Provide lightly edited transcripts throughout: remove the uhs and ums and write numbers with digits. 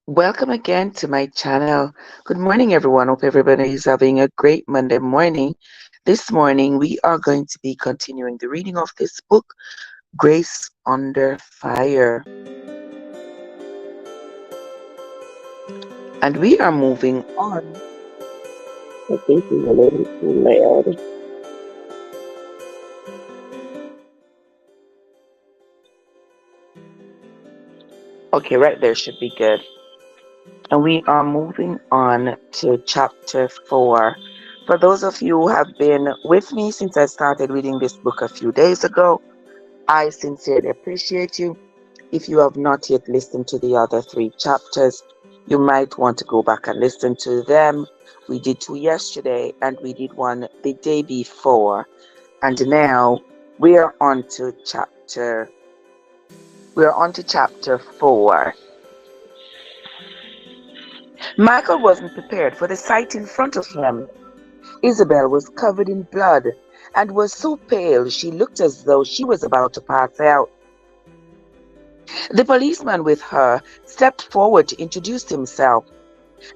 Welcome again to my channel. Good morning, everyone. Hope everybody is having a great Monday morning. This morning, we are going to be continuing the reading of this book, Grace Under Fire. And we are moving on. I think it's a little too loud. Okay, right there should be good. And we are moving on to chapter 4. For those of you who have been with me since I started reading this book a few days ago, I sincerely appreciate you. If you have not yet listened to the other 3 chapters, you might want to go back and listen to them. We did 2 yesterday and we did 1 the day before. And now we are on to chapter 4. Michael wasn't prepared for the sight in front of him. Isabel was covered in blood and was so pale she looked as though she was about to pass out. The policeman with her stepped forward to introduce himself.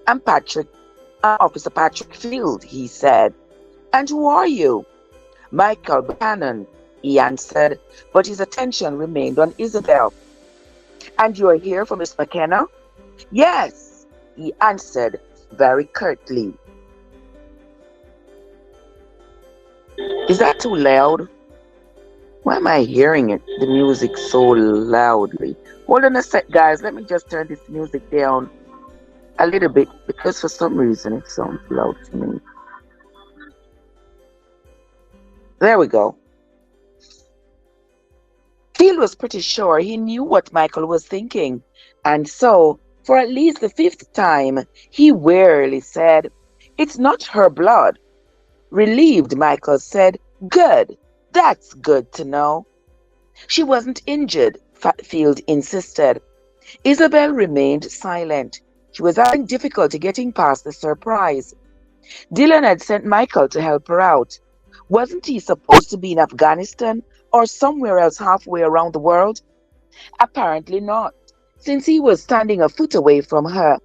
I'm Officer Patrick Field, he said. And who are you? Michael Buchanan, he answered, but his attention remained on Isabel. And you are here for Miss MacKenna? Yes, he answered very curtly. Is that too loud? Why am I hearing it, the music so loudly? Hold on a sec, guys. Let me just turn this music down a little bit because for some reason it sounds loud to me. There we go. Field was pretty sure he knew what Michael was thinking, and so, for at least the 5th time, he wearily said, "It's not her blood." Relieved, Michael said, "Good. That's good to know." She wasn't injured, Field insisted. Isabel remained silent. She was having difficulty getting past the surprise. Dylan had sent Michael to help her out. Wasn't he supposed to be in Afghanistan or somewhere else halfway around the world? Apparently not, since he was standing a foot away from her.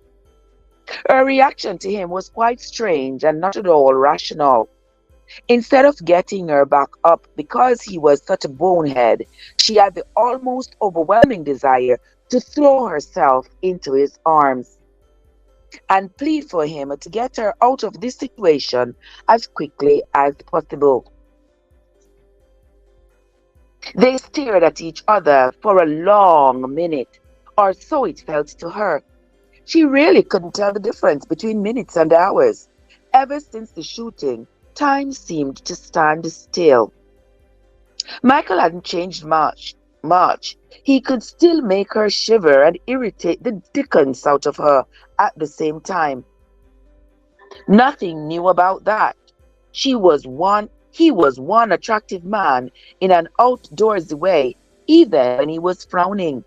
Her reaction to him was quite strange and not at all rational. Instead of getting her back up because he was such a bonehead, she had the almost overwhelming desire to throw herself into his arms and plead for him to get her out of this situation as quickly as possible. They stared at each other for a long minute, or so it felt to her. She really couldn't tell the difference between minutes and hours. Ever since the shooting, time seemed to stand still. Michael hadn't changed much. He could still make her shiver and irritate the dickens out of her at the same time. Nothing new about that. He was one attractive man in an outdoorsy way, even when he was frowning.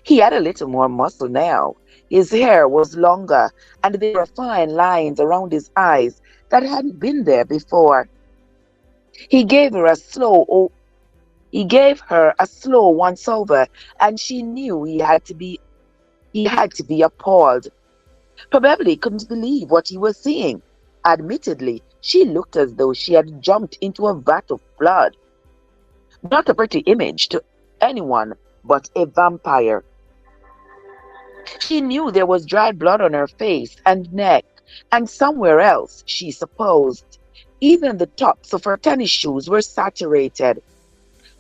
He had a little more muscle now. His hair was longer, and there were fine lines around his eyes that hadn't been there before. He gave her a slow once over, and she knew he had to be appalled. Probably couldn't believe what he was seeing. Admittedly, she looked as though she had jumped into a vat of blood. Not a pretty image to anyone but a vampire. She knew there was dried blood on her face and neck, and somewhere else, she supposed. Even the tops of her tennis shoes were saturated.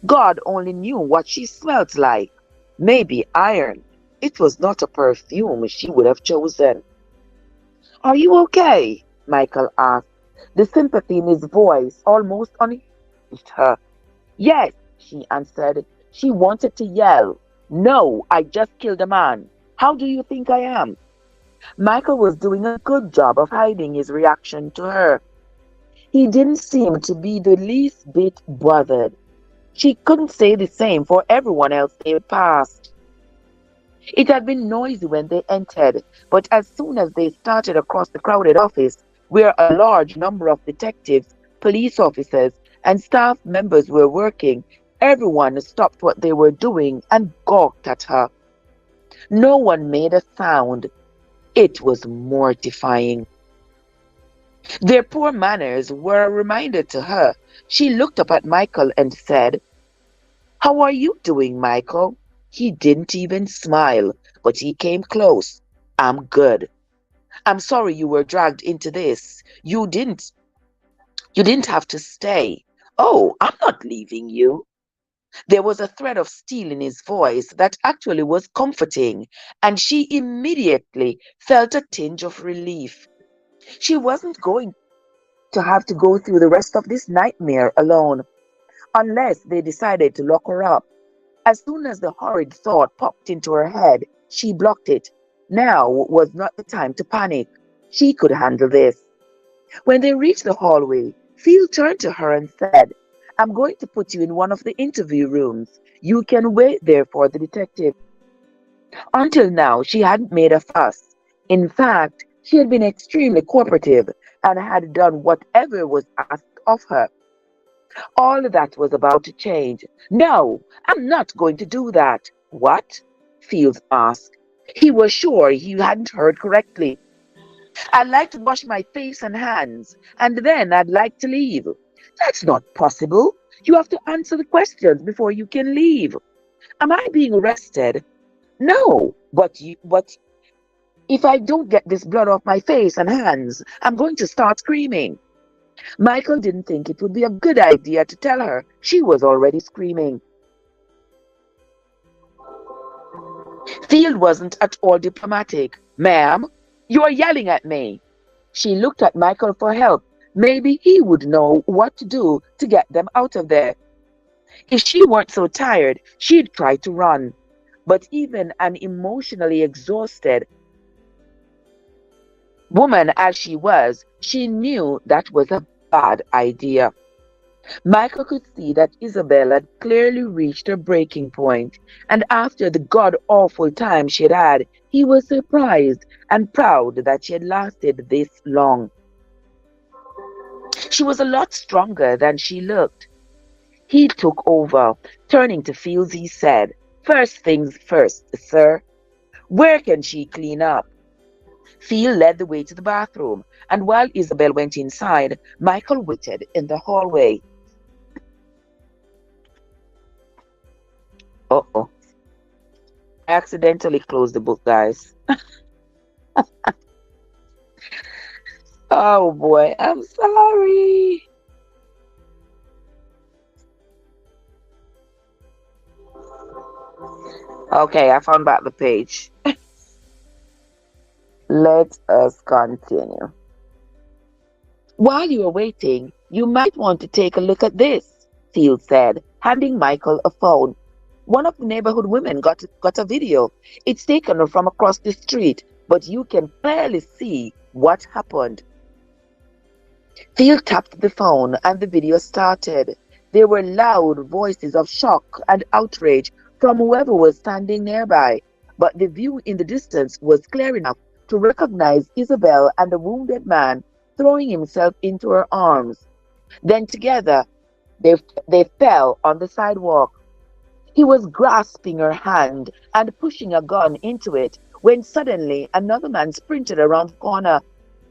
God only knew what she smelt like. Maybe iron. It was not a perfume she would have chosen. "Are you okay?" Michael asked. The sympathy in his voice almost unhinged her. "Yes," she answered. She wanted to yell, "No, I just killed a man. How do you think I am?" Michael was doing a good job of hiding his reaction to her. He didn't seem to be the least bit bothered. She couldn't say the same for everyone else they passed. It had been noisy when they entered, but as soon as they started across the crowded office, where a large number of detectives, police officers, and staff members were working, everyone stopped what they were doing and gawked at her. No one made a sound, It was mortifying. Their poor manners were a reminder to her. She looked up at Michael and said, "How are you doing, Michael?" He didn't even smile, but he came close. "I'm good. I'm sorry you were dragged into this. You didn't have to stay." "Oh, I'm not leaving you." There was a thread of steel in his voice that actually was comforting, and she immediately felt a tinge of relief. She wasn't going to have to go through the rest of this nightmare alone, unless they decided to lock her up. As soon as the horrid thought popped into her head, she blocked it. Now was not the time to panic. She could handle this. When they reached the hallway, Phil turned to her and said, "I'm going to put you in one of the interview rooms. You can wait there for the detective." Until now, she hadn't made a fuss. In fact, she had been extremely cooperative and had done whatever was asked of her. All that was about to change. "No, I'm not going to do that." "What?" Fields asked. He was sure he hadn't heard correctly. "I'd like to wash my face and hands, and then I'd like to leave." "That's not possible. You have to answer the questions before you can leave." "Am I being arrested?" "No, but if I don't get this blood off my face and hands, I'm going to start screaming." Michael didn't think it would be a good idea to tell her she was already screaming. Field wasn't at all diplomatic. "Ma'am, you are yelling at me." She looked at Michael for help. Maybe he would know what to do to get them out of there. If she weren't so tired, she'd try to run. But even an emotionally exhausted woman as she was, she knew that was a bad idea. Michael could see that Isabel had clearly reached her breaking point, and after the god-awful time she had had, he was surprised and proud that she had lasted this long. She was a lot stronger than she looked. He took over. Turning to Fields, he said, "First things first, sir. Where can she clean up?" Phil led the way to the bathroom, and while Isabel went inside, Michael waited in the hallway. Uh-oh. I accidentally closed the book, guys. Oh boy, I'm sorry. Okay, I found back the page. Let us continue. "While you are waiting, you might want to take a look at this," Field said, handing Michael a phone. "One of the neighborhood women got a video. It's taken from across the street, but you can clearly see what happened." Field tapped the phone and the video started. There were loud voices of shock and outrage from whoever was standing nearby, but the view in the distance was clear enough to recognize Isabel and the wounded man throwing himself into her arms. Then together they fell on the sidewalk. He was grasping her hand and pushing a gun into it when suddenly another man sprinted around the corner,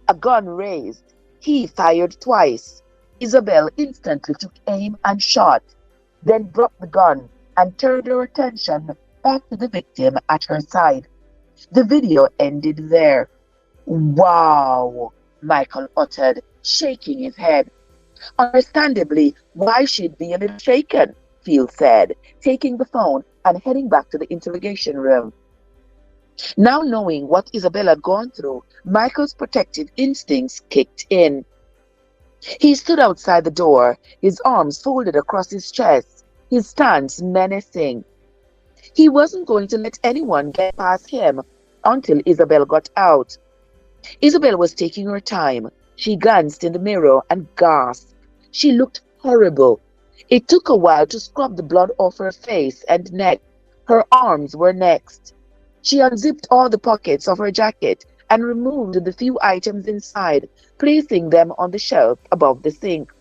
a gun raised. He fired twice. Isabel instantly took aim and shot, then dropped the gun and turned her attention back to the victim at her side. The video ended there. "Wow," Michael uttered, shaking his head. "Understandably, why she'd be a little shaken," Field said, taking the phone and heading back to the interrogation room. Now knowing what Isabel had gone through, Michael's protective instincts kicked in. He stood outside the door, his arms folded across his chest, his stance menacing. He wasn't going to let anyone get past him until Isabel got out. Isabel was taking her time. She glanced in the mirror and gasped. She looked horrible. It took a while to scrub the blood off her face and neck. Her arms were next. She unzipped all the pockets of her jacket and removed the few items inside, placing them on the shelf above the sink.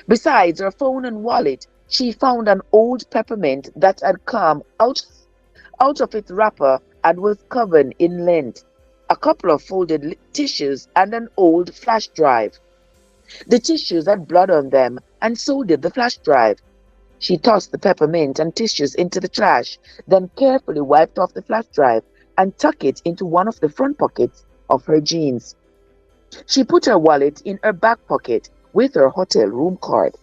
Besides her phone and wallet, she found an old peppermint that had come out of its wrapper and was covered in lint. a couple of folded tissues, and an old flash drive. The tissues had blood on them, and so did the flash drive. She tossed the peppermint and tissues into the trash, then carefully wiped off the flash drive and tucked it into one of the front pockets of her jeans. She put her wallet in her back pocket with her hotel room card.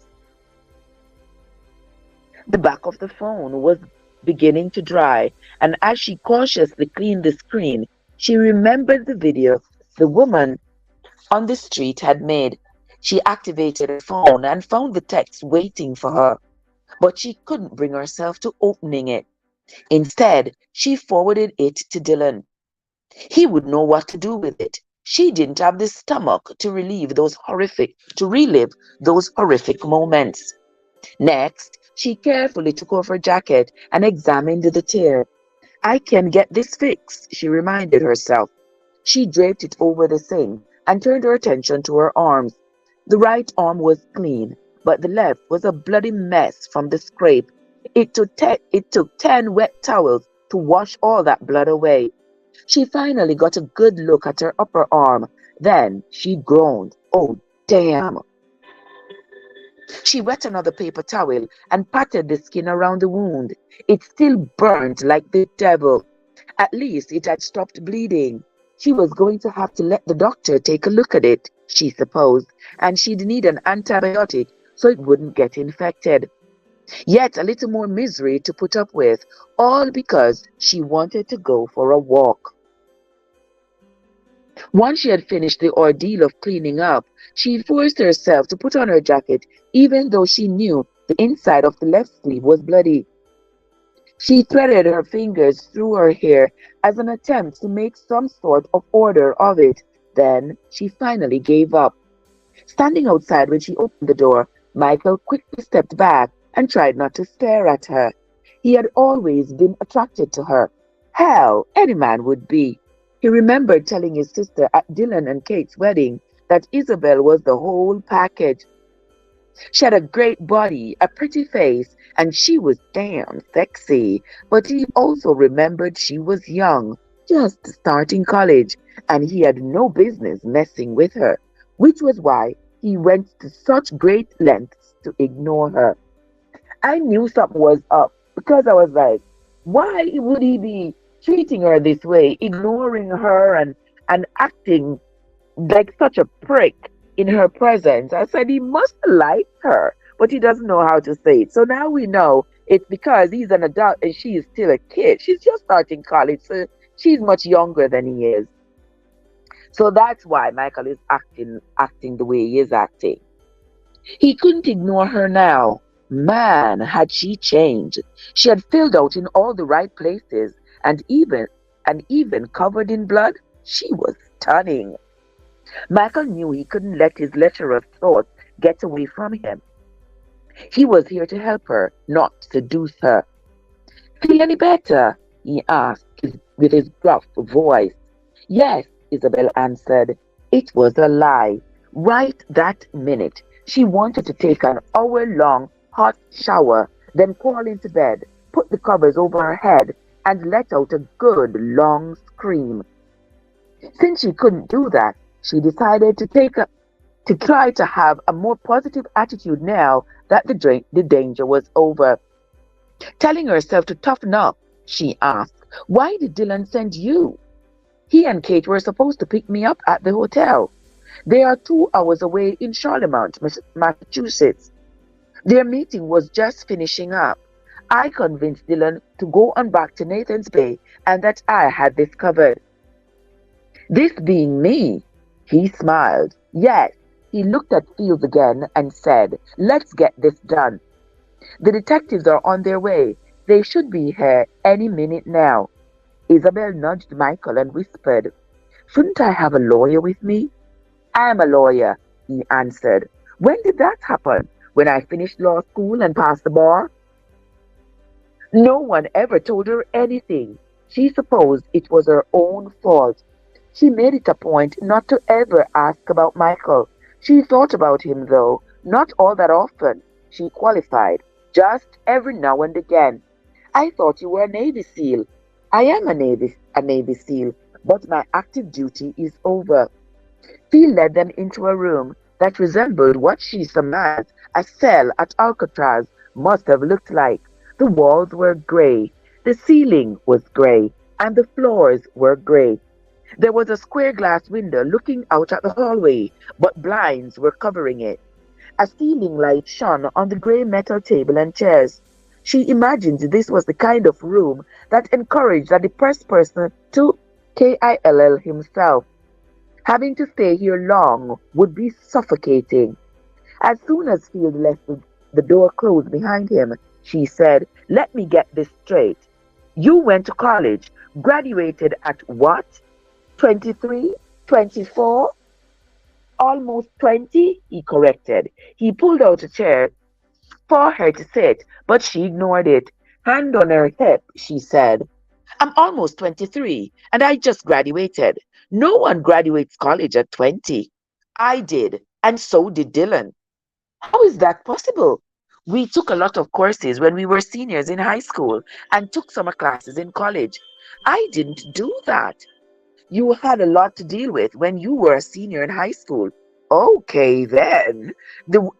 The back of the phone was beginning to dry, and as she cautiously cleaned the screen, she remembered the video the woman on the street had made. She activated her phone and found the text waiting for her, but she couldn't bring herself to opening it. Instead, she forwarded it to Dylan. He would know what to do with it. She didn't have the stomach to relive those horrific moments. Next, she carefully took off her jacket and examined the tear. I can get this fixed, she reminded herself. She draped it over the sink and turned her attention to her arms. The right arm was clean, but the left was a bloody mess from the scrape. It took 10 wet towels to wash all that blood away. She finally got a good look at her upper arm. Then she groaned, "Oh, damn." She wet another paper towel and patted the skin around the wound. It still burned like the devil. At least it had stopped bleeding. She was going to have to let the doctor take a look at it, she supposed, and she'd need an antibiotic so it wouldn't get infected. Yet a little more misery to put up with, all because she wanted to go for a walk. Once she had finished the ordeal of cleaning up, she forced herself to put on her jacket, even though she knew the inside of the left sleeve was bloody. She threaded her fingers through her hair as an attempt to make some sort of order of it. Then she finally gave up. Standing outside when she opened the door, Michael quickly stepped back and tried not to stare at her. He had always been attracted to her. Hell, any man would be. He remembered telling his sister at Dylan and Kate's wedding that Isabel was the whole package. She had a great body, a pretty face, and she was damn sexy. But he also remembered she was young, just starting college, and he had no business messing with her, which was why he went to such great lengths to ignore her. I knew something was up because I was like, why would he be treating her this way, ignoring her and acting like such a prick in her presence? I said he must like her, but he doesn't know how to say it. So now we know it's because he's an adult and she is still a kid. She's just starting college, so she's much younger than he is. So that's why Michael is acting the way he is acting. He couldn't ignore her now. Man, had she changed. She had filled out in all the right places, and even covered in blood, she was stunning. Michael knew he couldn't let his lecherous thoughts get away from him. He was here to help her, not seduce her. Feel any better? He asked with his gruff voice. Yes, Isabel answered. It was a lie. Right that minute, she wanted to take an hour-long hot shower, then crawl into bed, put the covers over her head, and let out a good long scream. Since she couldn't do that, she decided to try to have a more positive attitude now that the danger was over. Telling herself to toughen up, she asked, "Why did Dylan send you? He and Kate were supposed to pick me up at the hotel. They are 2 hours away in Charlemont, Massachusetts. Their meeting was just finishing up. I convinced Dylan to go on back to Nathan's Bay and that I had this covered." This being me, he smiled. Yes, he looked at Fields again and said, "Let's get this done. The detectives are on their way. They should be here any minute now." Isabel nudged Michael and whispered, "Shouldn't I have a lawyer with me?" "I'm a lawyer," he answered. "When did that happen? When I finished law school and passed the bar?" No one ever told her anything. She supposed it was her own fault. She made it a point not to ever ask about Michael. She thought about him, though, not all that often. She qualified, just every now and again. "I thought you were a Navy SEAL." "I am a Navy SEAL, but my active duty is over. He led them into a room that resembled what she surmised a cell at Alcatraz must have looked like. The walls were grey, the ceiling was grey, and the floors were grey. There was a square glass window looking out at the hallway, but blinds were covering it. A ceiling light shone on the grey metal table and chairs. She imagined this was the kind of room that encouraged a depressed person to kill himself. Having to stay here long would be suffocating. As soon as Field left, the door closed behind him. She said, "Let me get this straight. You went to college, graduated at what? 23? 24? Almost 20?" he corrected. He pulled out a chair for her to sit, but she ignored it. Hand on her hip, she said, "I'm almost 23, and I just graduated. No one graduates college at 20. I did, and so did Dylan." "How is that possible?" "We took a lot of courses when we were seniors in high school and took summer classes in college. I didn't do that." "You had a lot to deal with when you were a senior in high school." "Okay, then. The,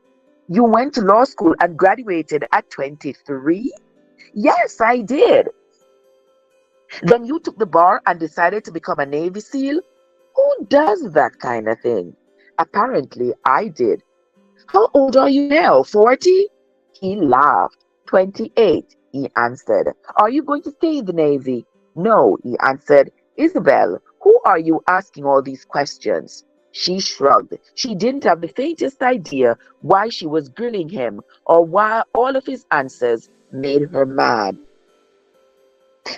you went to law school and graduated at 23? "Yes, I did." "Then you took the bar and decided to become a Navy SEAL?" "Who does that kind of thing?" "Apparently, I did." "How old are you now? 40? He laughed. 28, he answered. "Are you going to stay in the Navy?" "No," he answered. "Isabel, who are you asking all these questions?" She shrugged. She didn't have the faintest idea why she was grilling him or why all of his answers made her mad.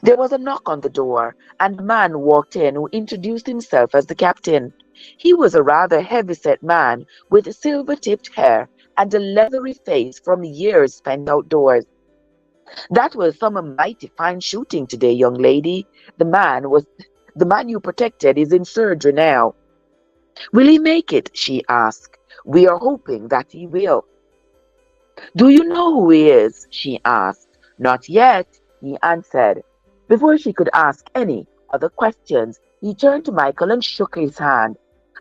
There was a knock on the door, and a man walked in who introduced himself as the captain. He was a rather heavy-set man with silver-tipped hair and a leathery face from years spent outdoors. "That was some mighty fine shooting today, young lady. The man you protected is in surgery now." "Will he make it?" she asked. "We are hoping that he will." "Do you know who he is?" she asked. "Not yet," he answered. Before she could ask any other questions, he turned to Michael and shook his hand.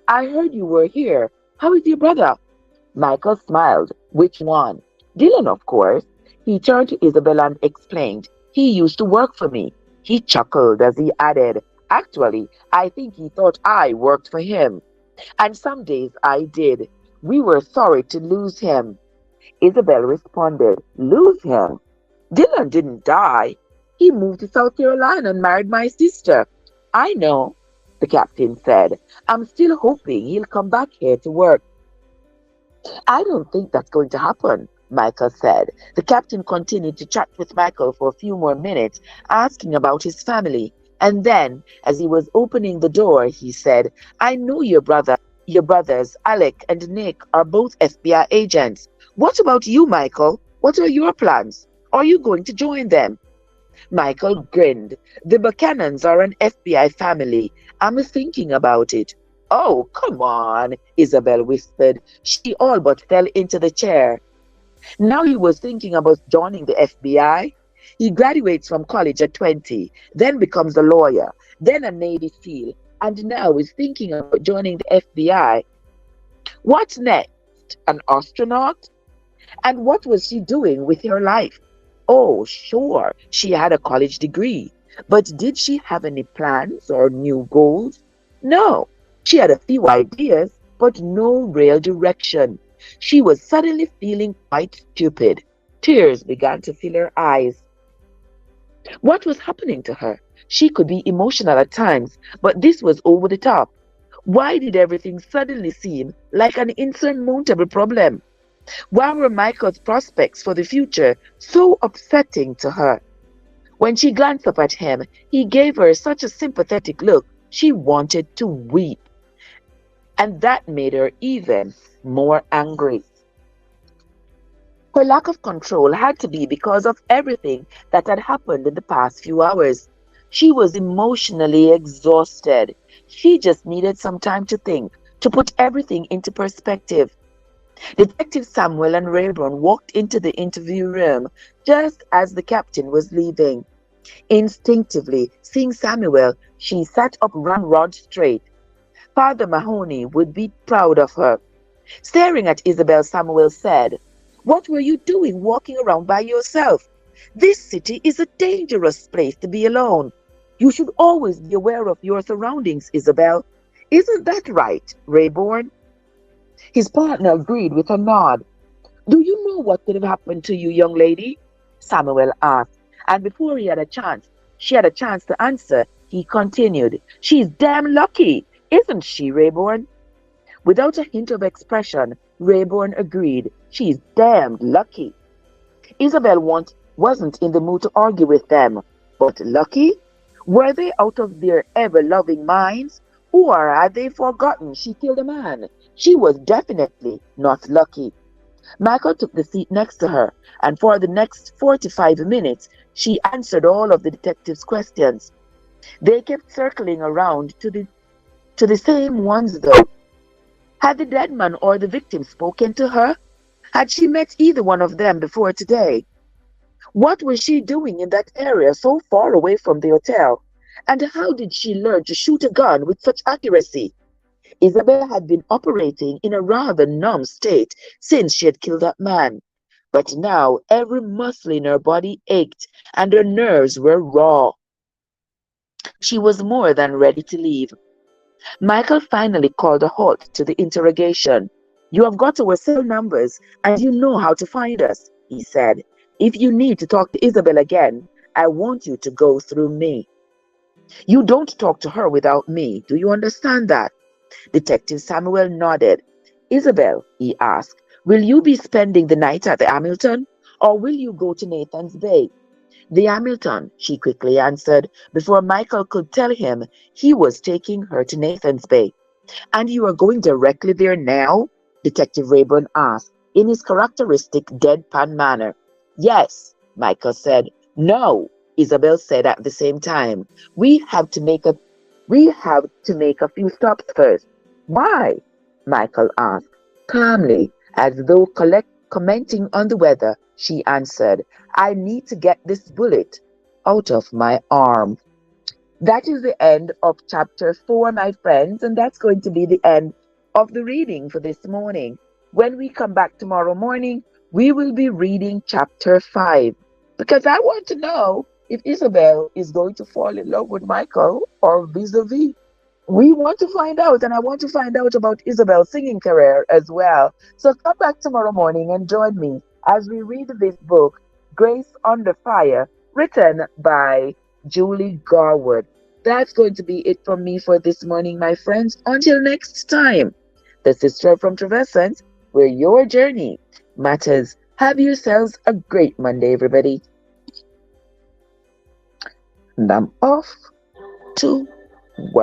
"I heard you were here. How is your brother?" Michael smiled. "Which one?" "Dylan, of course." He turned to Isabel and explained. "He used to work for me." He chuckled as he added, "Actually, I think he thought I worked for him. And some days I did. We were sorry to lose him." Isabel responded, "Lose him? Dylan didn't die. He moved to South Carolina and married my sister." "I know," the captain said. "I'm still hoping he'll come back here to work." "I don't think that's going to happen," Michael said. The captain continued to chat with Michael for a few more minutes, asking about his family. And then, as he was opening the door, he said, "I know your brothers, Alec and Nick, are both FBI agents. What about you, Michael? What are your plans? Are you going to join them?" Michael grinned. "The McKennans are an FBI family. I'm thinking about it." "Oh, come on," Isabel whispered. She all but fell into the chair. Now he was thinking about joining the FBI. He graduates from college at 20, then becomes a lawyer, then a Navy SEAL, and now is thinking about joining the FBI. What next? An astronaut? And what was she doing with her life? Oh, sure, she had a college degree, but did she have any plans or new goals? No, she had a few ideas, but no real direction. She was suddenly feeling quite stupid. Tears began to fill her eyes. What was happening to her? She could be emotional at times, but this was over the top. Why did everything suddenly seem like an insurmountable problem? Why were Michael's prospects for the future so upsetting to her? When she glanced up at him, he gave her such a sympathetic look, she wanted to weep. And that made her even more angry. Her lack of control had to be because of everything that had happened in the past few hours. She was emotionally exhausted. She just needed some time to think, to put everything into perspective. Detective Samuel and Rayburn walked into the interview room just as the captain was leaving. Instinctively, seeing Samuel, she sat up ramrod straight. Father Mahoney would be proud of her. Staring at Isabel, Samuel said, "What were you doing walking around by yourself? This city is a dangerous place to be alone. You should always be aware of your surroundings, Isabel. Isn't that right, Rayborn?" His partner agreed with a nod. "Do you know what could have happened to you, young lady?" Samuel asked. And before she had a chance to answer, he continued, "She's damn lucky, isn't she, Rayborn?" Without a hint of expression, Rayborn agreed, "She's damned lucky." Isabel wasn't in the mood to argue with them. But lucky? Were they out of their ever-loving minds? Or had they forgotten she killed a man? She was definitely not lucky. Michael took the seat next to her, and for the next 45 minutes, she answered all of the detective's questions. They kept circling around to the same ones, though. Had the dead man or the victim spoken to her? Had she met either one of them before today? What was she doing in that area so far away from the hotel? And how did she learn to shoot a gun with such accuracy? Isabel had been operating in a rather numb state since she had killed that man. But now every muscle in her body ached and her nerves were raw. She was more than ready to leave. Michael finally called a halt to the interrogation. "You have got our cell numbers and you know how to find us," he said. "If you need to talk to Isabel again, I want you to go through me. You don't talk to her without me. Do you understand that?" Detective Samuel nodded. "Isabel," he asked, "will you be spending the night at the Hamilton, or will you go to Nathan's Bay?" "The Hamilton," she quickly answered, before Michael could tell him he was taking her to Nathan's Bay. "And you are going directly there now?" Detective Rayburn asked, in his characteristic deadpan manner. "Yes," Michael said. "No," Isabel said at the same time. We have to make a few stops first." "Why?" Michael asked. Calmly, as though commenting on the weather, she answered, "I need to get this bullet out of my arm." That is the end of chapter 4, my friends, and that's going to be the end of the reading for this morning. When we come back tomorrow morning, we will be reading chapter 5, because I want to know if Isabel is going to fall in love with Michael or vis-a-vis. We want to find out, and I want to find out about Isabel's singing career as well. So come back tomorrow morning and join me as we read this book, Grace Under Fire, written by Julie Garwood. That's going to be it from me for this morning, my friends. Until next time, this is Trev from Trevessence, where your journey matters. Have yourselves a great Monday, everybody. And I'm off to work.